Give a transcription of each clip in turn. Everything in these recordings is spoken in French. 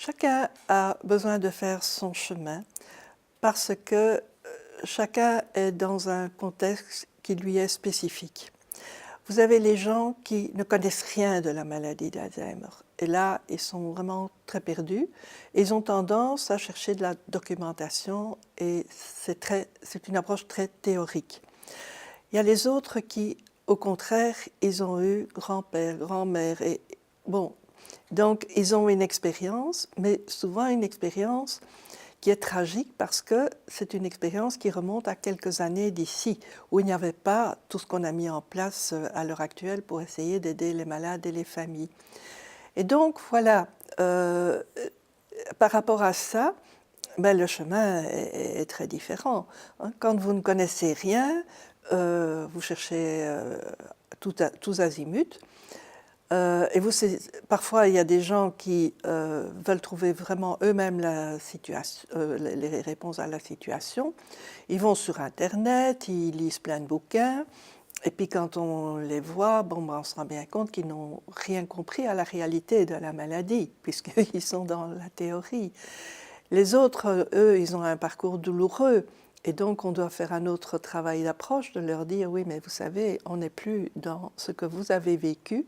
Chacun a besoin de faire son chemin parce que chacun est dans un contexte qui lui est spécifique. Vous avez les gens qui ne connaissent rien de la maladie d'Alzheimer. Et là, ils sont vraiment très perdus. Ils ont tendance à chercher de la documentation et c'est une approche très théorique. Il y a les autres qui, au contraire, ils ont eu grand-père, grand-mère et bon, donc ils ont une expérience, mais souvent une expérience qui est tragique parce que c'est une expérience qui remonte à quelques années d'ici, où il n'y avait pas tout ce qu'on a mis en place à l'heure actuelle pour essayer d'aider les malades et les familles. Et donc voilà, par rapport à ça, ben, le chemin est très différent. Quand vous ne connaissez rien, vous cherchez tous azimuts. Et parfois, il y a des gens qui veulent trouver vraiment eux-mêmes les réponses à la situation. Ils vont sur Internet, ils lisent plein de bouquins, et puis quand on les voit, bon, ben, on se rend bien compte qu'ils n'ont rien compris à la réalité de la maladie, puisqu'ils sont dans la théorie. Les autres, eux, ils ont un parcours douloureux, et donc on doit faire un autre travail d'approche, de leur dire, oui, mais vous savez, on n'est plus dans ce que vous avez vécu.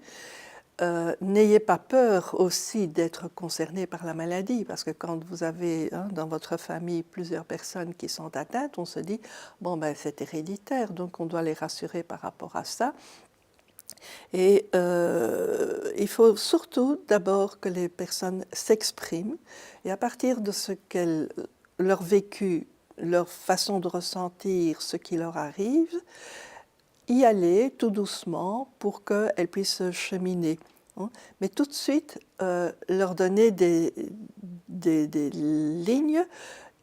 N'ayez pas peur aussi d'être concerné par la maladie, parce que quand vous avez dans votre famille plusieurs personnes qui sont atteintes, on se dit, bon, ben, c'est héréditaire, donc on doit les rassurer par rapport à ça. Et il faut surtout d'abord que les personnes s'expriment, et à partir de leur vécu, leur façon de ressentir ce qui leur arrive, y aller tout doucement pour qu'elles puissent cheminer. Mais tout de suite, leur donner des lignes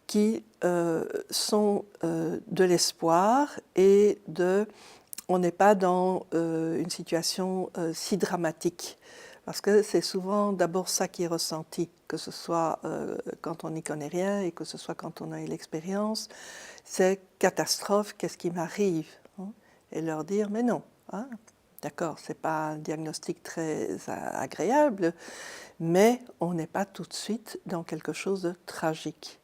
qui sont de l'espoir et on n'est pas dans une situation si dramatique. Parce que c'est souvent d'abord ça qui est ressenti, que ce soit quand on n'y connaît rien et que ce soit quand on a eu l'expérience. C'est catastrophe, qu'est-ce qui m'arrive? Et leur dire, mais non, d'accord, ce n'est pas un diagnostic très agréable, mais on n'est pas tout de suite dans quelque chose de tragique.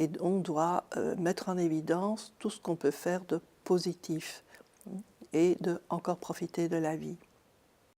Et on doit mettre en évidence tout ce qu'on peut faire de positif et de encore profiter de la vie.